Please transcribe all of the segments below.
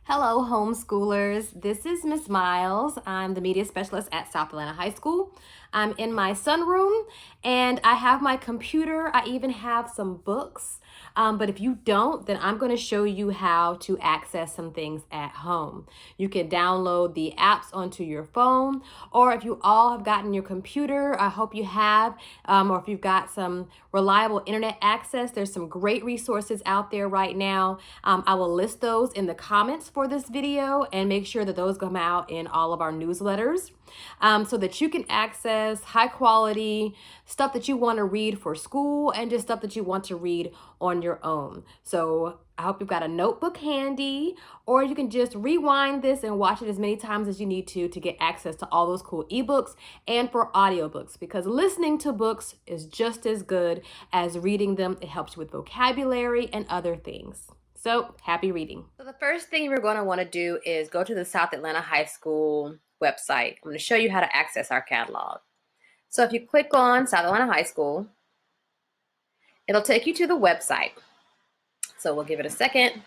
Hello, homeschoolers. This is Miss Miles. I'm the media specialist at South Atlanta High School. I'm in my sunroom and I have my computer. I even have some books. But if you don't, then I'm going to show you how to access some things at home. You can download the apps onto your phone, or if you all have gotten your computer, I hope you have, or if you've got some reliable internet access, there's some great resources out there right now. I will list those in the comments for this video and make sure that those come out in all of our newsletters so that you can access high quality stuff that you want to read for school and just stuff that you want to read on your own. So I hope you've got a notebook handy, or you can just rewind this and watch it as many times as you need to get access to all those cool ebooks and for audiobooks, because listening to books is just as good as reading them. It helps you with vocabulary and other things. So happy reading. So the first thing you're going to want to do is go to the South Atlanta High School website. I'm going to show you how to access our catalog. So if you click on South Atlanta High School, it'll take you to the website. So we'll give it a second.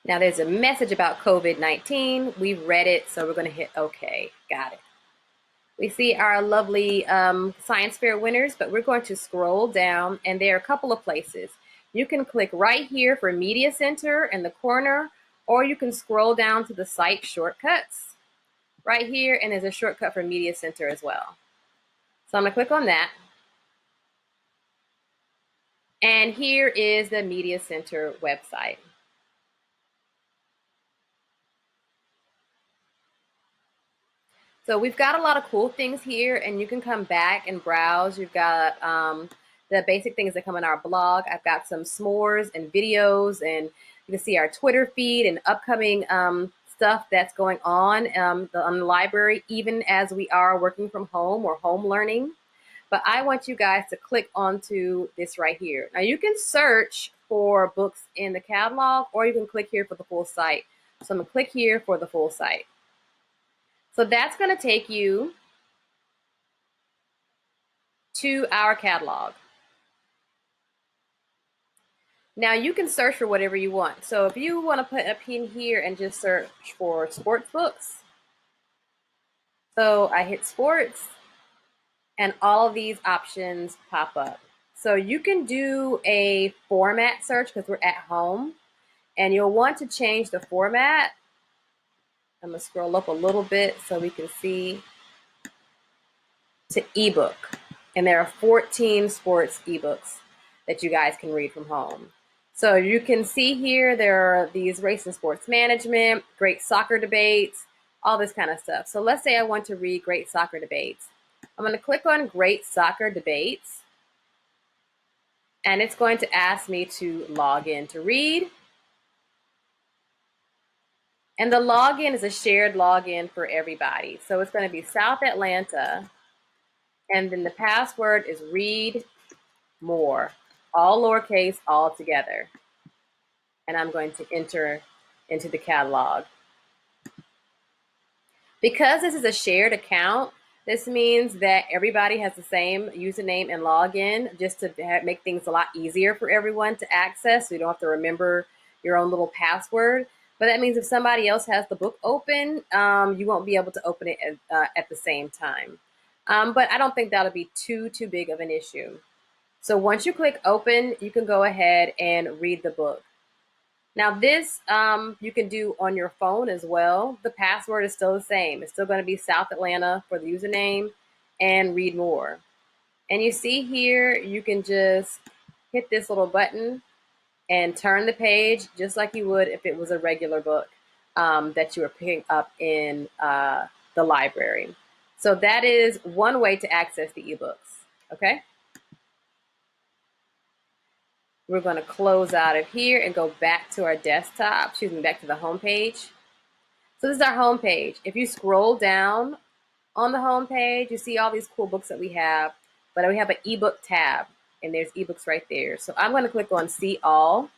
Now there's a message about COVID-19. We've read it, so we're going to hit OK. Got it. We see our lovely science fair winners, but we're going to scroll down, and there are a couple of places. You can click right here for Media Center in the corner, or you can scroll down to the site shortcuts right here, and there's a shortcut for Media Center as well. So I'm going to click on that. And here is the Media Center website. So we've got a lot of cool things here, and you can come back and browse. You've got the basic things that come in our blog. I've got some s'mores and videos, and you can see our Twitter feed and upcoming stuff that's going on the library, even as we are working from home or home learning. But I want you guys to click onto this right here. Now you can search for books in the catalog, or you can click here for the full site. So I'm gonna click here for the full site. So that's gonna take you to our catalog. Now you can search for whatever you want. So if you want to put a pin here and just search for sports books. So I hit sports and all of these options pop up. So you can do a format search because we're at home, and you'll want to change the format. I'm gonna scroll up a little bit so we can see, to ebook. And there are 14 sports ebooks that you guys can read from home. So you can see here, there are these race and sports management, great soccer debates, all this kind of stuff. So let's say I want to read great soccer debates. I'm going to click on great soccer debates, and it's going to ask me to log in to read. And the login is a shared login for everybody. So it's going to be South Atlanta, and then the password is readmore, all lowercase, all together. And I'm going to enter into the catalog. Because this is a shared account, this means that everybody has the same username and login, just to make things a lot easier for everyone to access, so you don't have to remember your own little password. But that means if somebody else has the book open, you won't be able to open it at the same time. But I don't think that'll be too big of an issue. So once you click open, you can go ahead and read the book. Now this you can do on your phone as well. The password is still the same. It's still going to be South Atlanta for the username and read more. And you see here, you can just hit this little button and turn the page just like you would if it was a regular book that you were picking up in the library. So that is one way to access the ebooks, okay? We're going to close out of here and go back to our desktop, back to the home page. So this is our home page. If you scroll down on the home page, you see all these cool books that we have, but we have an ebook tab, and there's ebooks right there. So I'm going to click on See All,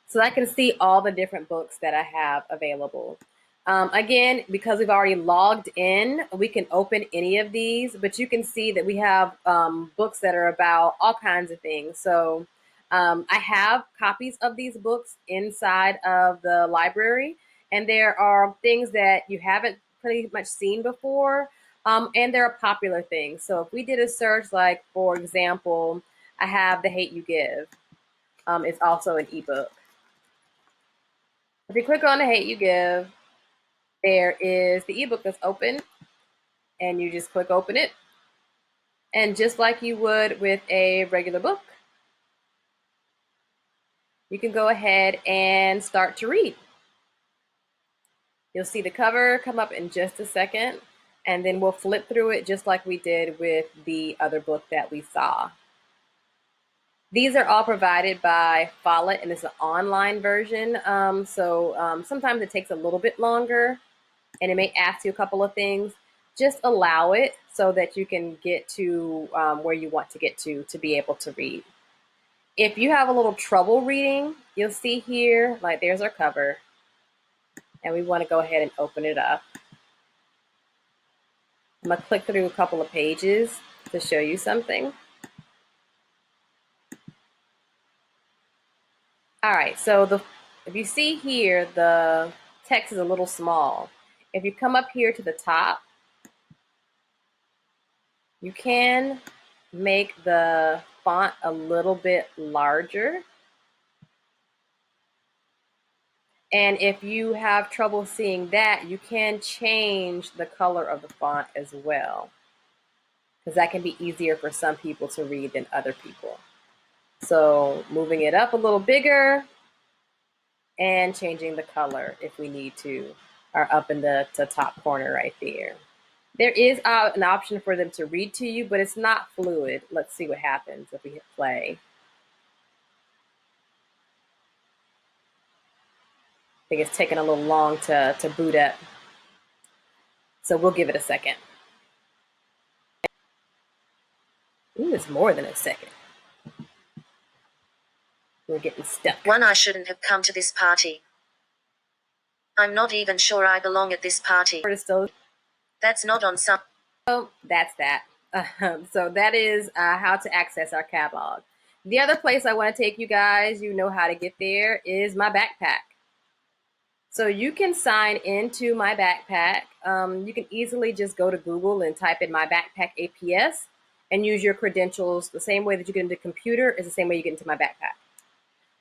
so I can see all the different books that I have available. Again, because we've already logged in, we can open any of these, but you can see that we have books that are about all kinds of things. So I have copies of these books inside of the library, and there are things that you haven't pretty much seen before, and there are popular things. So if we did a search, like for example, I have The Hate You Give. It's also an ebook. If you click on The Hate You Give, there is the ebook that's open, and you just click open it. And just like you would with a regular book, you can go ahead and start to read. You'll see the cover come up in just a second, and then we'll flip through it just like we did with the other book that we saw. These are all provided by Follett, and it's an online version. Sometimes it takes a little bit longer, and it may ask you a couple of things. Just allow it so that you can get to where you want to get to be able to read. If you have a little trouble reading, you'll see here, like there's our cover, and we want to go ahead and open it up. I'm going to click through a couple of pages to show you something. All right, so if you see here, the text is a little small. If you come up here to the top, you can make the font a little bit larger. And if you have trouble seeing that, you can change the color of the font as well, because that can be easier for some people to read than other people. So moving it up a little bigger and changing the color if we need to, are up in the top corner right there. There is an option for them to read to you, but it's not fluid. Let's see what happens if we hit play. I think it's taking a little long to boot up. So we'll give it a second. Ooh, it's more than a second. We're getting stuck. One, I shouldn't have come to this party. I'm not even sure I belong at this party. That's not on some. So that's that. So that is how to access our catalog. The other place I want to take you guys, you know how to get there, is my backpack. So you can sign into my backpack. You can easily just go to Google and type in my backpack APS and use your credentials. The same way that you get into the computer is the same way you get into my backpack.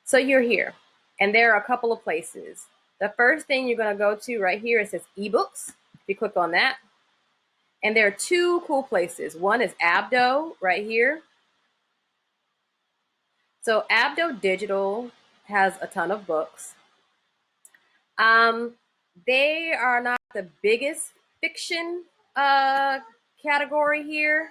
So you're here, and there are a couple of places. The first thing you're going to go to right here, it says ebooks. If you click on that, and there are two cool places. One is Abdo right here. So Abdo Digital has a ton of books. They are not the biggest fiction category here.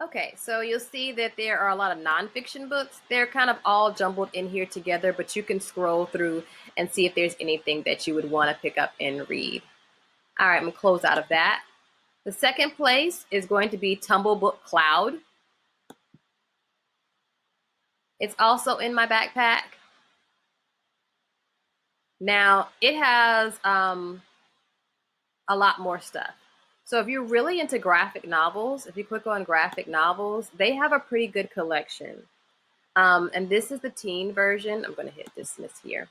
Okay, so you'll see that there are a lot of nonfiction books. They're kind of all jumbled in here together, but you can scroll through and see if there's anything that you would want to pick up and read. All right, I'm gonna close out of that. The second place is going to be TumbleCloud. It's also in my backpack. Now, it has a lot more stuff. So if you're really into graphic novels, if you click on graphic novels, they have a pretty good collection. And this is the teen version. I'm going to hit dismiss here.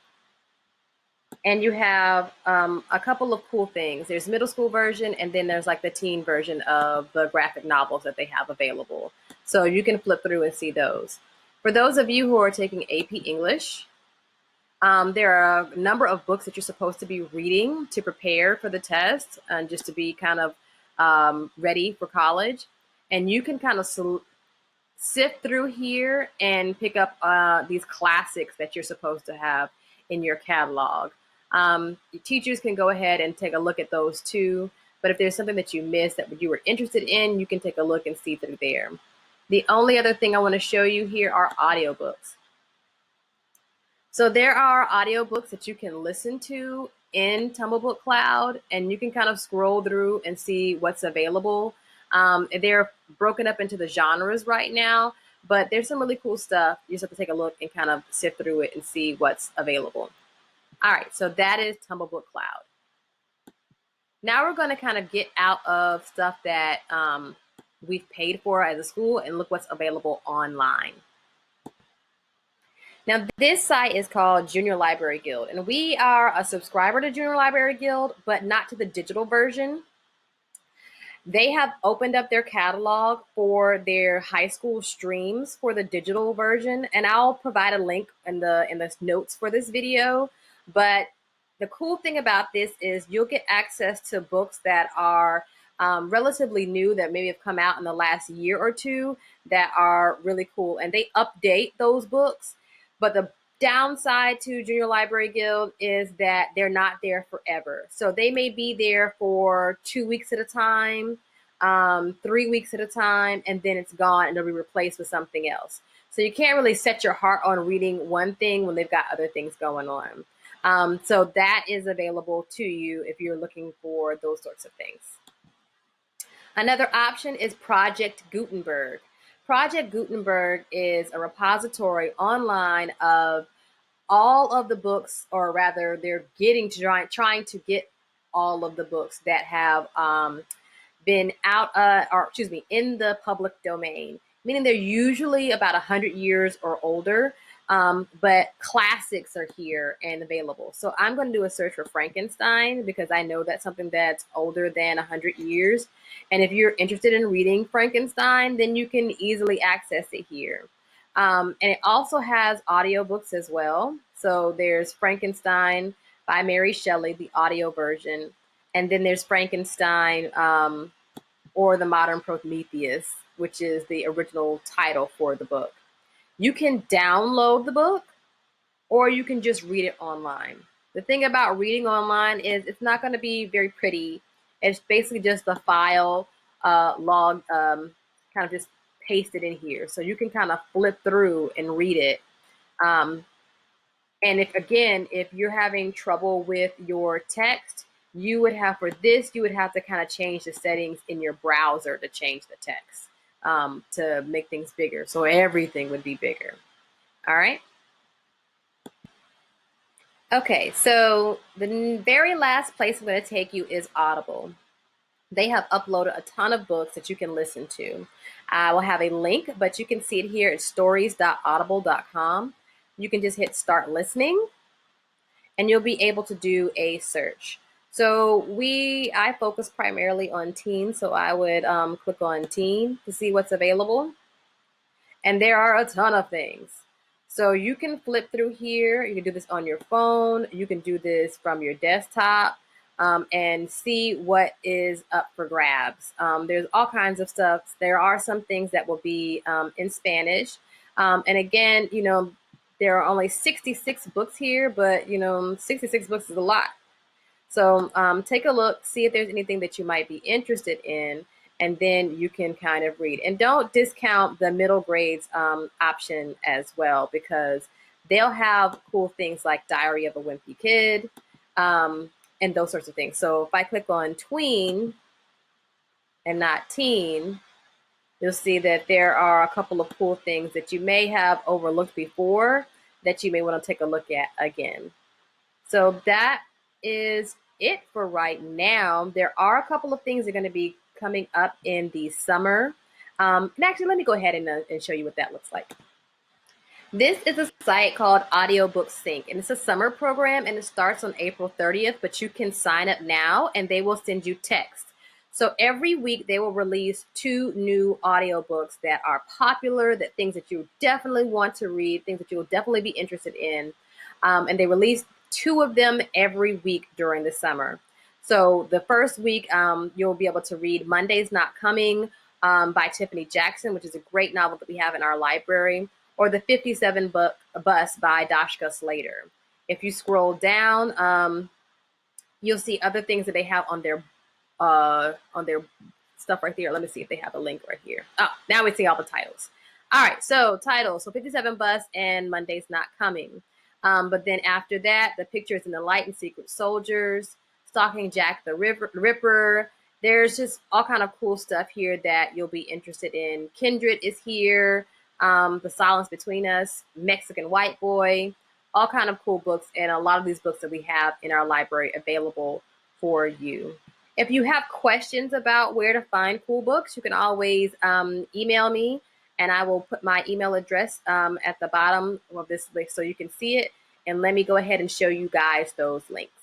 And you have a couple of cool things. There's middle school version, and then there's like the teen version of the graphic novels that they have available. So you can flip through and see those. For those of you who are taking AP English, there are a number of books that you're supposed to be reading to prepare for the test and just to be kind of ready for college. And you can kind of sift through here and pick up these classics that you're supposed to have in your catalog. Your teachers can go ahead and take a look at those too. But if there's something that you missed that you were interested in, you can take a look and see through there. The only other thing I want to show you here are audiobooks. So there are audiobooks that you can listen to in TumbleCloud, and you can kind of scroll through and see what's available. They're broken up into the genres right now, but there's some really cool stuff. You just have to take a look and kind of sift through it and see what's available. All right, so that is TumbleCloud. Now we're going to kind of get out of stuff that we've paid for as a school and look what's available online. Now this site is called Junior Library Guild, and we are a subscriber to Junior Library Guild, but not to the digital version. They have opened up their catalog for their high school streams for the digital version, and I'll provide a link in the notes for this video. But the cool thing about this is you'll get access to books that are relatively new, that maybe have come out in the last year or two, that are really cool, and they update those books. But the downside to Junior Library Guild is that they're not there forever. So they may be there for 2 weeks at a time, 3 weeks at a time, and then it's gone and it'll be replaced with something else. So you can't really set your heart on reading one thing when they've got other things going on. So that is available to you if you're looking for those sorts of things. Another option is Project Gutenberg. Project Gutenberg is a repository online of all of the books, or rather they're trying to get all of the books that have been in the public domain, meaning they're usually about 100 years or older, but classics are here and available. So I'm going to do a search for Frankenstein because I know that's something that's older than 100 years. And if you're interested in reading Frankenstein, then you can easily access it here. And it also has audiobooks as well. So there's Frankenstein by Mary Shelley, the audio version. And then there's Frankenstein or the Modern Prometheus, which is the original title for the book. You can download the book or you can just read it online. The thing about reading online is it's not going to be very pretty. It's basically just the file log, kind of just pasted in here. So you can kind of flip through and read it. And if you're having trouble with your text, you would have to kind of change the settings in your browser to change the text to make things bigger. So everything would be bigger. All right. Okay, so the very last place I'm going to take you is Audible. They have uploaded a ton of books that you can listen to. I will have a link, but you can see it here at stories.audible.com. You can just hit start listening and you'll be able to do a search. So I focus primarily on teen, so I would click on teen to see what's available. And there are a ton of things. So you can flip through here. You can do this on your phone. You can do this from your desktop and see what is up for grabs. There's all kinds of stuff. There are some things that will be in Spanish. And again, there are only 66 books here, but 66 books is a lot. So take a look, see if there's anything that you might be interested in, and then you can kind of read. And don't discount the middle grades option as well, because they'll have cool things like Diary of a Wimpy Kid and those sorts of things. So if I click on tween and not teen, you'll see that there are a couple of cool things that you may have overlooked before that you may want to take a look at again. So that is it for right now. There are a couple of things that are going to be coming up in the summer. And actually, let me go ahead and show you what that looks like. This is a site called Audiobook Sync, and it's a summer program, and it starts on April 30th, but you can sign up now and they will send you text. So every week they will release 2 new audiobooks that are popular, that things that you definitely want to read, things that you will definitely be interested in. And they release 2 of them every week during the summer. So the first week, you'll be able to read Monday's Not Coming by Tiffany Jackson, which is a great novel that we have in our library, or The 57 Bus by Dashka Slater. If you scroll down, you'll see other things that they have on their stuff right there. Let me see if they have a link right here. Oh, now we see all the titles. All right, so titles. So 57 Bus and Monday's Not Coming. But then after that, the Pictures in the Light and Secret Soldiers, Stalking Jack the Ripper. There's just all kind of cool stuff here that you'll be interested in. Kindred is here. The Silence Between Us, Mexican White Boy, all kind of cool books, and a lot of these books that we have in our library available for you. If you have questions about where to find cool books, you can always email me, and I will put my email address at the bottom of this link so you can see it. And let me go ahead and show you guys those links.